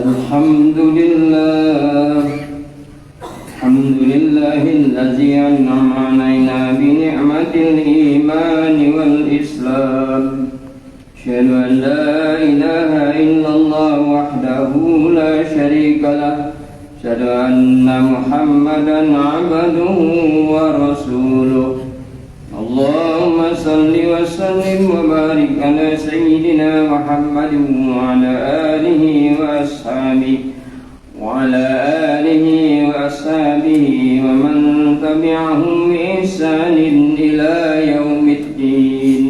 الحمد لله الذي أنعم علينا بنعمة الإيمان والإسلام أشهد أن لا إله إلا الله وحده لا شريك له أشهد أن محمدا عبده ورسوله اللهم صل وسلم وبارك على سيدنا محمد وعلى آله وأصحابه ومن تبعهم بإحسان إلى يوم الدين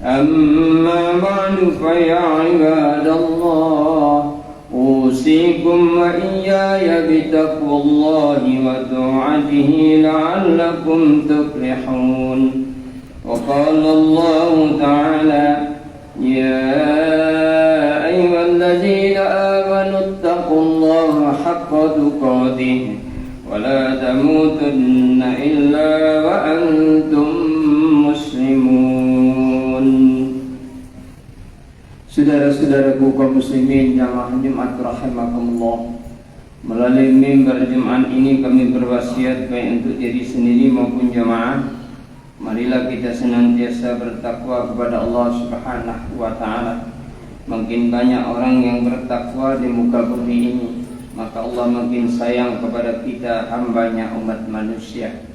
أما بعد فيا عباد الله أوصيكم وإياي بتقوى الله وطاعته لعلكم تفلحون وقال الله تعالى يا أيها الذين آمنوا اتقوا الله حق تقاته ولا تموتن إلا وأنتم مسلمون. Saudara-saudaraku kaum muslimin jamaah Jumat rahimakumullah, melalui mimbar Jumat ini kami berwasiat baik untuk diri sendiri maupun jamaah, marilah kita senantiasa bertakwa kepada Allah Subhanahu wa taala. Makin banyak orang yang bertakwa di muka bumi ini, maka Allah makin sayang kepada kita hambanya umat manusia,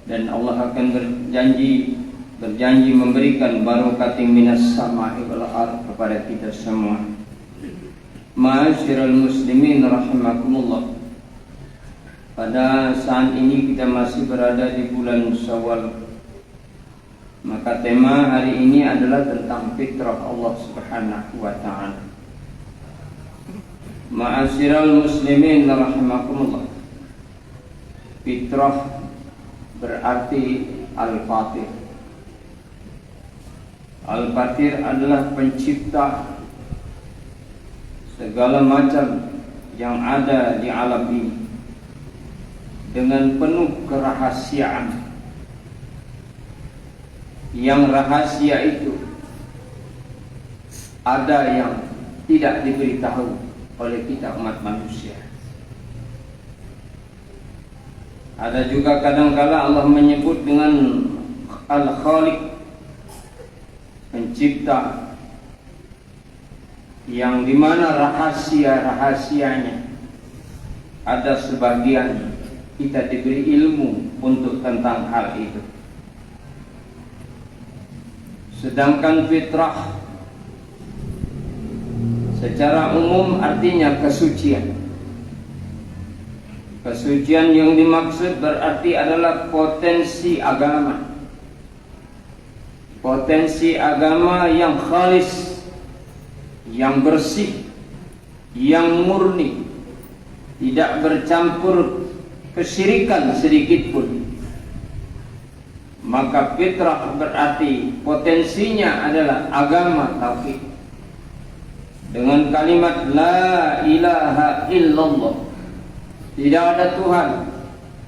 dan Allah akan berjanji memberikan barakatin minas sama'i wal ardh kepada kita semua. Ma'asyiral muslimin rahimakumullah. Pada saat ini kita masih berada di bulan Syawal. Maka tema hari ini adalah tentang fitrah Allah Subhanahu wa taala. Ma'asyiral muslimin rahimakumullah. Fitrah berarti al-fatir. Al-Fatir adalah pencipta segala macam yang ada di alam ini dengan penuh kerahasiaan. Yang rahasia itu ada yang tidak diberitahu oleh kita umat manusia. Ada juga kadang-kala Allah menyebut dengan Al-Khaliq, pencipta, yang dimana rahasia-rahasianya ada sebagian kita diberi ilmu untuk tentang hal itu. Sedangkan fitrah secara umum artinya kesucian. Kesucian yang dimaksud berarti adalah potensi agama. Potensi agama yang khalis, yang bersih, yang murni, tidak bercampur kesyirikan sedikit pun. Maka fitrah berarti potensinya adalah agama tauhid. Dengan kalimat la ilaha illallah, tidak ada Tuhan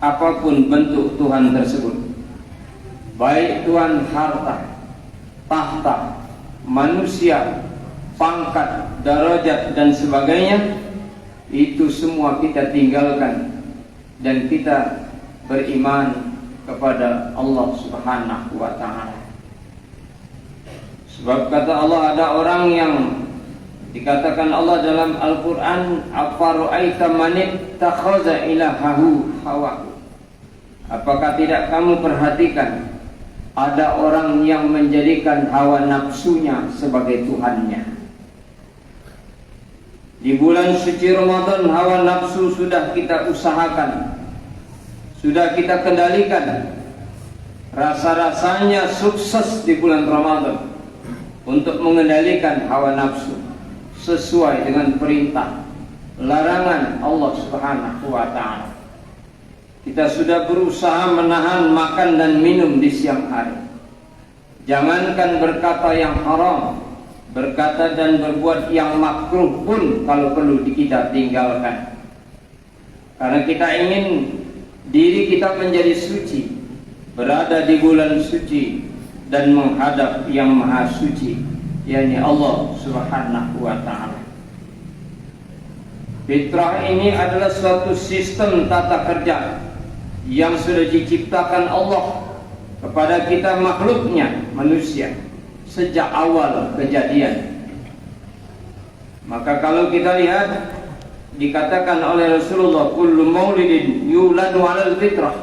apapun bentuk Tuhan tersebut, baik Tuhan harta, tahta, manusia, pangkat, darajat dan sebagainya, itu semua kita tinggalkan dan kita beriman kepada Allah Subhanahu wa taala. Sebab kata Allah, ada orang yang dikatakan Allah dalam Al-Qur'an, afara'aita man ittakhadha ilahahu hawahu. Apakah tidak kamu perhatikan ada orang yang menjadikan hawa nafsunya sebagai Tuhannya. Di bulan suci Ramadan hawa nafsu sudah kita usahakan, sudah kita kendalikan. Rasa-rasanya sukses di bulan Ramadan untuk mengendalikan hawa nafsu sesuai dengan perintah larangan Allah Subhanahu wa taala. Kita sudah berusaha menahan makan dan minum di siang hari. Jangankan berkata yang haram, berkata dan berbuat yang makruh pun kalau perlu kita tinggalkan. Karena kita ingin diri kita menjadi suci, berada di bulan suci dan menghadap yang maha suci, yakni Allah Subhanahu wa taala. Fitrah ini adalah suatu sistem tata kerja yang sudah diciptakan Allah kepada kita makhluknya, manusia, sejak awal kejadian. Maka kalau kita lihat, dikatakan oleh Rasulullah, kullu maulidin yuladu 'alal fitrah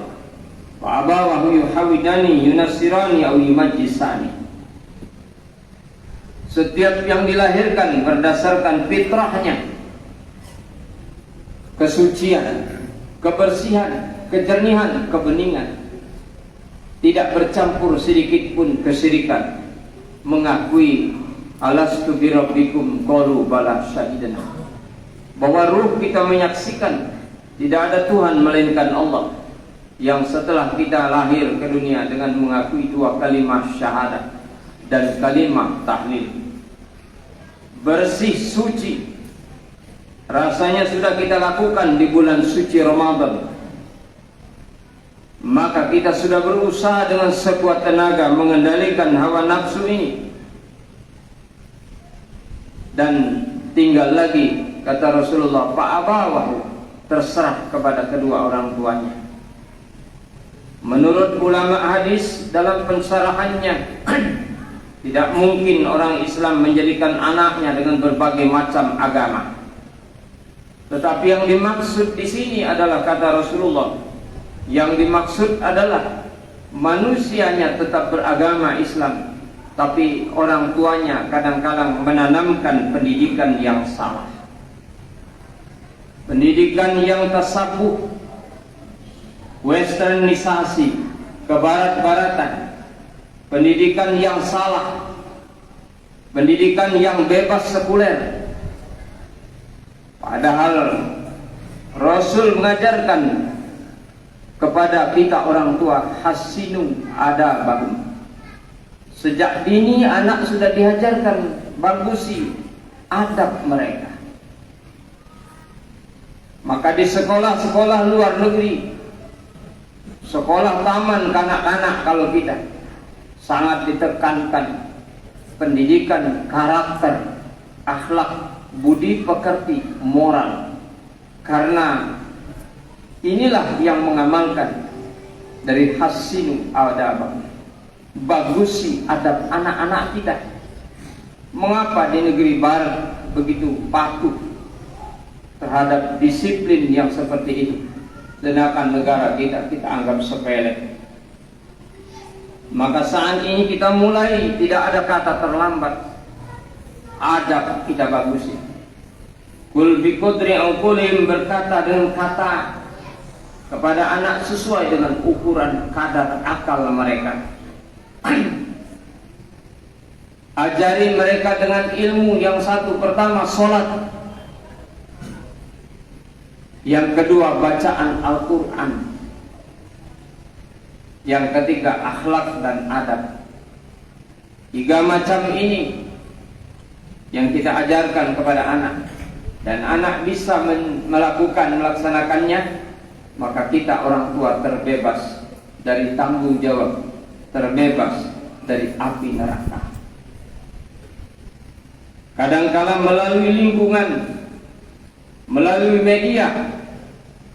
wa abawahu yuhawidani yunassirani aw yumajjisani. Setiap yang dilahirkan berdasarkan fitrahnya, kesucian, kebersihan, kejernihan, kebeningan, tidak bercampur sedikit pun kesyirikan, mengakui alastu birabbikum qalu bala syahidna, bahwa ruh kita menyaksikan tidak ada Tuhan melainkan Allah, yang setelah kita lahir ke dunia dengan mengakui dua kalimat syahadat dan kalimat tahlil, bersih suci, rasanya sudah kita lakukan di bulan suci Ramadan. Maka kita sudah berusaha dengan sekuat tenaga mengendalikan hawa nafsu ini. Dan tinggal lagi, kata Rasulullah, fa'abawahu, terserah kepada kedua orang tuanya. Menurut ulama hadis dalam pensarahannya, tidak mungkin orang Islam menjadikan anaknya dengan berbagai macam agama. Tetapi yang dimaksud di sini adalah, kata Rasulullah, yang dimaksud adalah manusianya tetap beragama Islam, tapi orang tuanya kadang-kadang menanamkan pendidikan yang salah, pendidikan yang tasabuh, westernisasi, kebarat-baratan, pendidikan yang salah, pendidikan yang bebas sekuler. Padahal Rasul mengajarkan kepada kita orang tua, hasinu adabahum. Sejak dini anak sudah diajarkan, bagusi adab mereka. Maka di sekolah-sekolah luar negeri, sekolah taman kanak-kanak, kalau kita sangat ditekankan pendidikan karakter, akhlak, budi pekerti, moral. Karena inilah yang mengamalkan dari hasinu adab, bagusi adab anak-anak kita. Mengapa di negeri barat begitu patuh terhadap disiplin yang seperti itu, sedangkan negara kita anggap sepele? Maka saat ini kita mulai, tidak ada kata terlambat, adab kita bagusi. Kul bi qadri uqulihim, berkata dengan kata kepada anak sesuai dengan ukuran kadar akal mereka. Ajari mereka dengan ilmu yang satu, pertama sholat, yang kedua bacaan Al-Quran, yang ketiga akhlak dan adab. 3 macam ini yang kita ajarkan kepada anak, dan anak bisa melaksanakannya, maka kita orang tua terbebas dari tanggung jawab, terbebas dari api neraka. Kadang-kala melalui lingkungan, melalui media,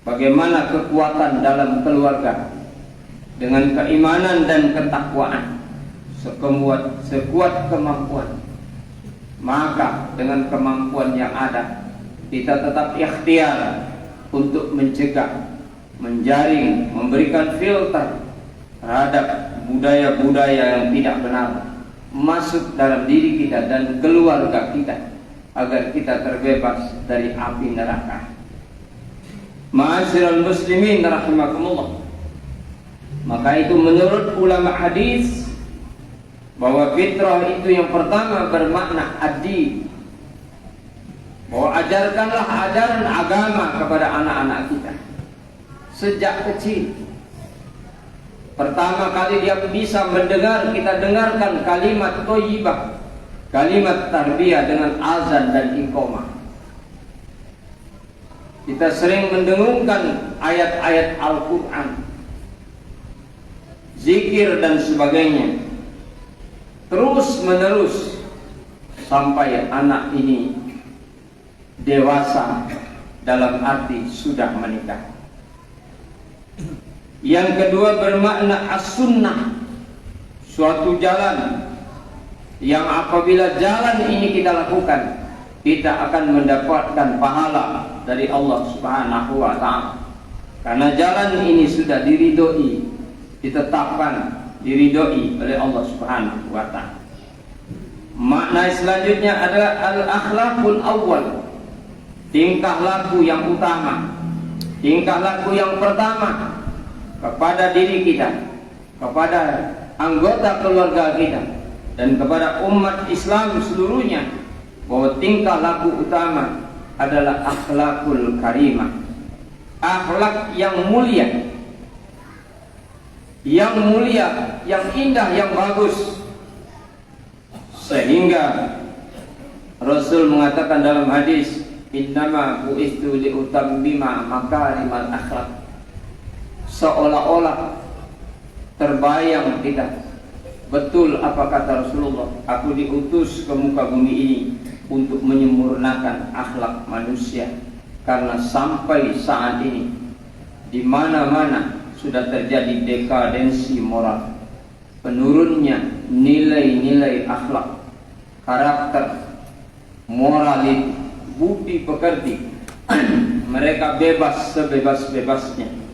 bagaimana kekuatan dalam keluarga dengan keimanan dan ketakwaan, sekuat kemampuan. Maka dengan kemampuan yang ada, kita tetap ikhtiar untuk mencegah, menjaring, memberikan filter terhadap budaya-budaya yang tidak benar masuk dalam diri kita dan keluarga kita, agar kita terbebas dari api neraka. Ma'asyiral muslimin rahimakumullah. Maka itu menurut ulama hadis, bahwa fitrah itu yang pertama bermakna adi, bahwa ajarkanlah ajaran agama kepada anak-anak kita sejak kecil. Pertama kali dia bisa mendengar, kita dengarkan kalimat thayyibah, kalimat tarbiyah dengan azan dan iqamah. Kita sering mendengungkan ayat-ayat Al-Quran, zikir dan sebagainya, terus menerus sampai anak ini dewasa, dalam arti sudah menikah. Yang kedua bermakna as-sunnah, suatu jalan yang apabila jalan ini kita lakukan, kita akan mendapatkan pahala dari Allah Subhanahu wa ta'ala. Karena jalan ini sudah diridhoi, ditetapkan, diridhoi oleh Allah Subhanahu wa ta'ala. Makna selanjutnya adalah al-akhlaqul awwal, tingkah laku yang utama, tingkah laku yang pertama kepada diri kita, kepada anggota keluarga kita, dan kepada umat Islam seluruhnya, bahwa tingkah laku utama adalah akhlakul karimah, akhlak yang mulia, yang indah, yang bagus. Sehingga Rasul mengatakan dalam hadis, innama bu'istu liutammima makarimal akhlak. Seolah-olah terbayang kita, betul apa kata Rasulullah, aku diutus ke muka bumi ini untuk menyempurnakan akhlak manusia. Karena sampai saat ini di mana-mana sudah terjadi dekadensi moral, penurunnya nilai-nilai akhlak, karakter, moralitas, budi pekerti. Mereka bebas sebebas-bebasnya.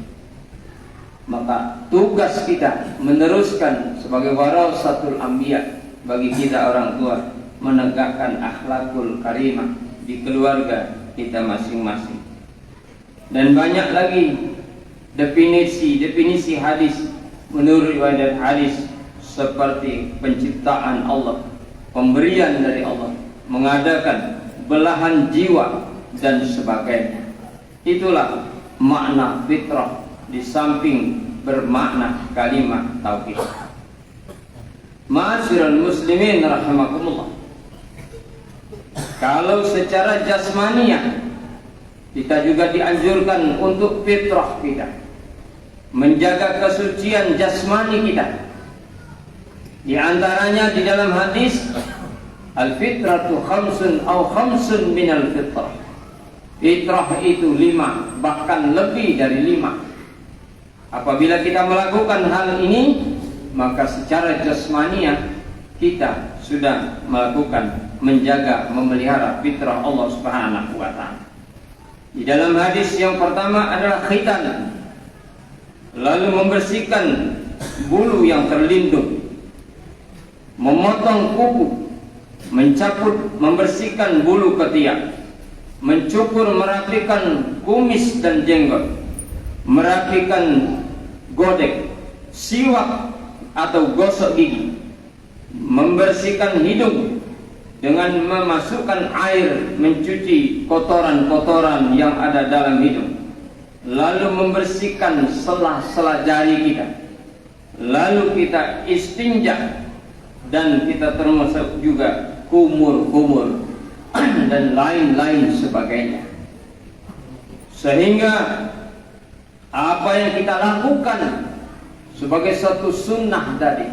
Maka tugas kita meneruskan sebagai warasatul anbiya, bagi kita orang tua, menegakkan akhlakul karimah di keluarga kita masing-masing. Dan banyak lagi definisi hadis menurut riwayat hadis, seperti penciptaan Allah, pemberian dari Allah, mengadakan belahan jiwa dan sebagainya. Itulah makna fitrah di samping bermakna kalimat tauhid. Ma'asyiral muslimin rahimakumullah. Kalau secara jasmaniah, kita juga dianjurkan untuk fitrah kita, menjaga kesucian jasmani kita. Di antaranya di dalam hadis, al-fitratu khamsun aw khamsun minal fitrah. Fitrah itu 5, bahkan lebih dari 5. Apabila kita melakukan hal ini, maka secara jasmaniah kita sudah melakukan, menjaga, memelihara fitrah Allah Subhanahu wa ta'ala. Di dalam hadis yang pertama adalah khitan, lalu membersihkan bulu yang terlindung, memotong kuku, mencabut, membersihkan bulu ketiak, mencukur, merapikan kumis dan jenggot, merapikan godek, siwak atau gosok gigi, membersihkan hidung dengan memasukkan air, mencuci kotoran-kotoran yang ada dalam hidung, lalu membersihkan sela-sela jari kita, lalu kita istinja, dan kita termasuk juga kumur-kumur dan lain-lain sebagainya. Sehingga apa yang kita lakukan sebagai satu sunnah tadi,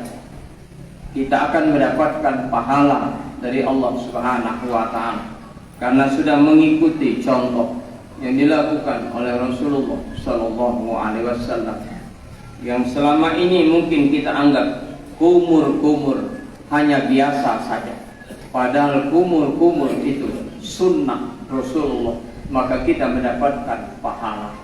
kita akan mendapatkan pahala dari Allah Subhanahu wa ta'ala, karena sudah mengikuti contoh yang dilakukan oleh Rasulullah Sallallahu Alaihi Wasallam, yang selama ini mungkin kita anggap kumur-kumur hanya biasa saja, padahal kumur-kumur itu sunnah Rasulullah, maka kita mendapatkan pahala.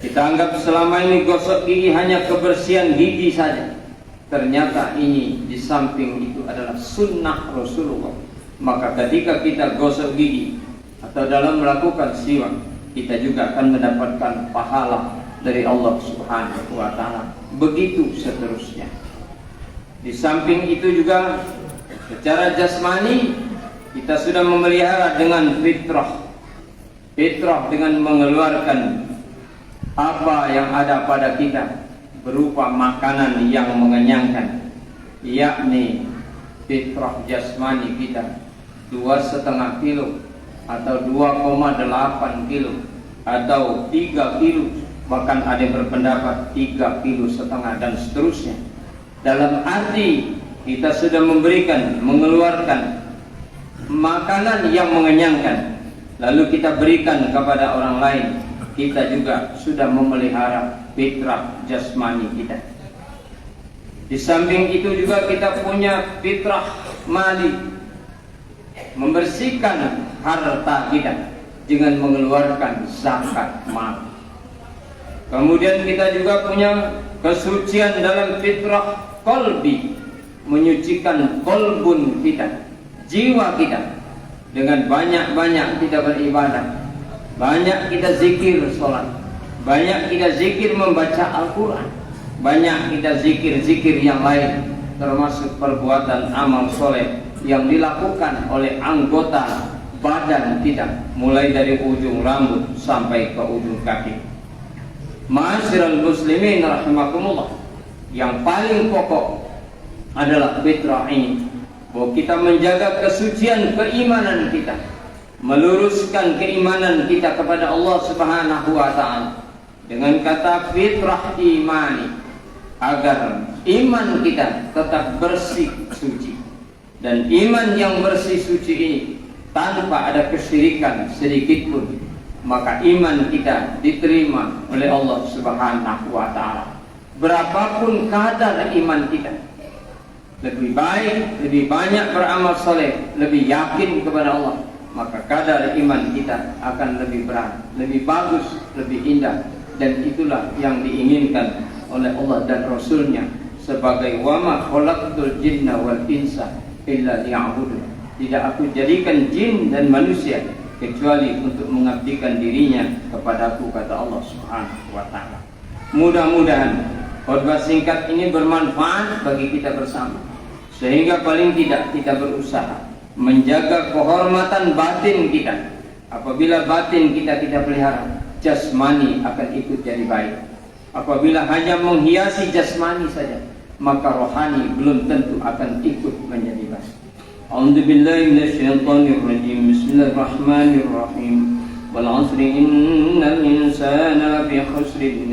Kita anggap selama ini gosok gigi hanya kebersihan gigi saja, ternyata ini di samping itu adalah sunnah Rasulullah. Maka ketika kita gosok gigi atau dalam melakukan siwak, kita juga akan mendapatkan pahala dari Allah Subhanahu wa ta'ala. Begitu seterusnya. Di samping itu juga secara jasmani kita sudah memelihara dengan fitrah. Fitrah dengan mengeluarkan apa yang ada pada kita berupa makanan yang mengenyangkan, yakni fitrah jasmani kita 2,5 kilo atau 2,8 kilo atau 3 kilo, bahkan ada yang berpendapat 3,5 kilo dan seterusnya. Dalam arti kita sudah memberikan, mengeluarkan makanan yang mengenyangkan, lalu kita berikan kepada orang lain, kita juga sudah memelihara fitrah jasmani kita. Di samping itu juga kita punya fitrah mali, membersihkan harta kita dengan mengeluarkan zakat mal. Kemudian kita juga punya kesucian dalam fitrah qalbi, menyucikan kolbun kita, jiwa kita, dengan banyak-banyak kita beribadah, banyak kita zikir sholat, banyak kita zikir membaca Al-Quran, banyak kita zikir-zikir yang lain, termasuk perbuatan amal soleh yang dilakukan oleh anggota badan kita, mulai dari ujung rambut sampai ke ujung kaki. Ma'asyiral muslimin rahimakumullah, yang paling pokok adalah fitrah ini, bahwa kita menjaga kesucian keimanan kita, meluruskan keimanan kita kepada Allah Subhanahu wa ta'ala dengan kata fitrah imani, agar iman kita tetap bersih suci. Dan iman yang bersih suci ini tanpa ada kesyirikan sedikit pun, maka iman kita diterima oleh Allah Subhanahu wa ta'ala. Berapapun kadar iman kita, lebih baik, lebih banyak beramal soleh, lebih yakin kepada Allah, maka kadar iman kita akan lebih berat, lebih bagus, lebih indah. Dan itulah yang diinginkan oleh Allah dan Rasulnya sebagai wa ma khalaqtul jinna wal insa illa liya'budun. Tidak aku jadikan jin dan manusia kecuali untuk mengabdikan dirinya kepadaku, kata Allah Subhanahu wa ta'ala. Mudah-mudahan khutbah singkat ini bermanfaat bagi kita bersama, sehingga paling tidak kita berusaha menjaga kehormatan batin kita. Apabila batin kita pelihara, jasmani akan ikut jadi baik. Apabila hanya menghiasi jasmani saja, maka rohani belum tentu akan ikut menjadi baik. A'udzubillahi minasyaitonirrajim. Bismillahirrahmanirrahim. Wal 'asri innal insana lafi khusrin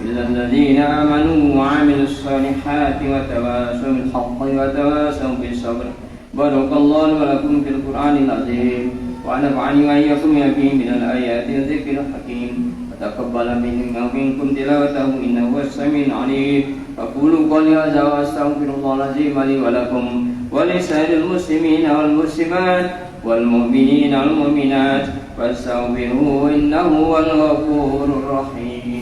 إلا الذين آمنوا وعملوا الصالحات وتواصوا بالحق وتواصوا بالصبر. بارك الله ولكم في القرآن العظيم ونفعني وإياكم بما من الآيات والذكر الحكيم وتقبل منا ومنكم تلاوته إنه هو السميع العليم. أقول قولي هذا وأستغفر الله العظيم لي ولكم ولسائر المسلمين والمسلمات والمؤمنين والمؤمنات فاستغفروه إنه هو الغفور الرحيم.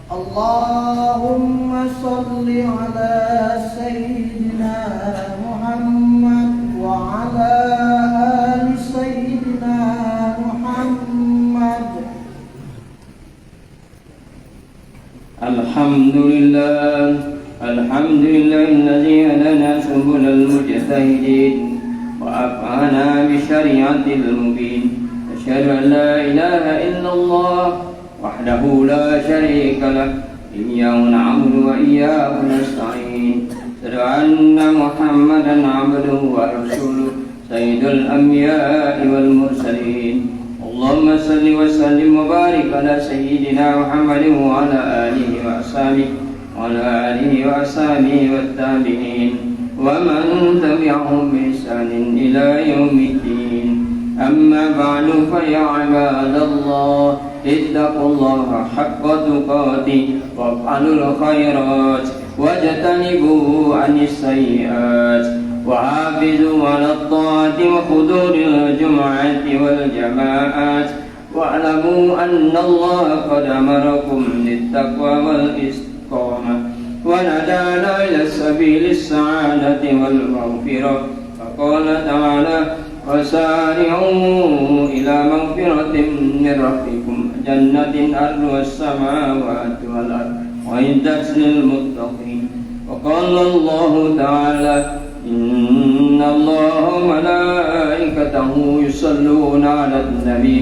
اللهم صل على سيدنا محمد وعلى آل سيدنا محمد. الحمد لله الذي هدانا سبل المجتهدين وأفعانا بشريعة المبين. أشهد أن لا إله إلا الله وحده لا شريك له إياه نعبد وإياه نستعين. أشهد أن محمدا عبده ورسوله سيد الأنبياء والمرسلين. اللهم صل وسلم وبارك على سيدنا محمد وعلى آله وأصحابه والتابعين ومن تبعهم بإحسان إلى يوم الدين. أما بعد فيا عباد الله اتقوا الله حق تقاته وافعلوا الخيرات واجتنبوا عن السيئات وحافظوا على الطاعة وحضور الجمعة والجماعات واعلموا أن الله قد أمركم بالتقوى والاستقامة ونهانا إلى سبيل السعادة والمغفرة. فقال تعالى وسارعوا إلى مغفرة من ربكم جنة أرضها السماوات والأرض وأعدت للمتقين. وقال الله تعالى إن الله وملائكته يصلون على النبي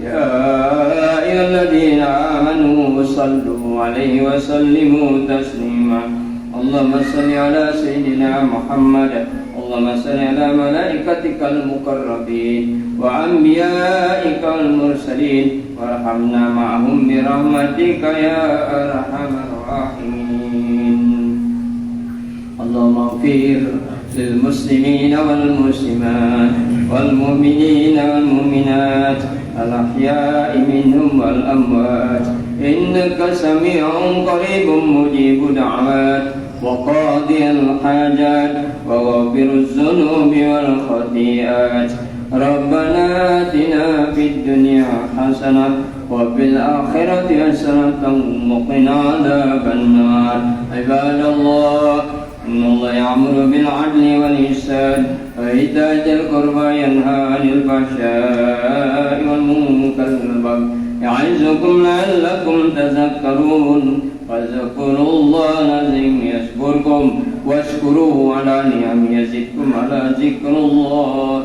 يا أيها الذين آمنوا صلوا عليه وسلموا تسليما. اللهم صل على سيدنا محمد. اللهم صل على ملائكتك المقربين وأنبيائك المرسلين وارحمنا معهم برحمتك يا أرحم الراحمين. اللهم اغفر للمسلمين والمسلمات والمؤمنين والمؤمنات الأحياء منهم والأموات إنك سميع قريب مجيب دعوات وقاضي الحاجات وغافر الذنوب والخطيئات ربنا آتنا في الدنيا حسنة وفي الآخرة حسنة وقنا عذاب النار عباد الله إن الله يأمر بالعدل والإحسان وإيتاء ذي القربى ينهى عن الفحشاء والمنكر والبغي يعظكم لعلكم تذكرون فاذكروا الله العظيم يذكركم واشكروه على نعمه يزدكم على ذكر الله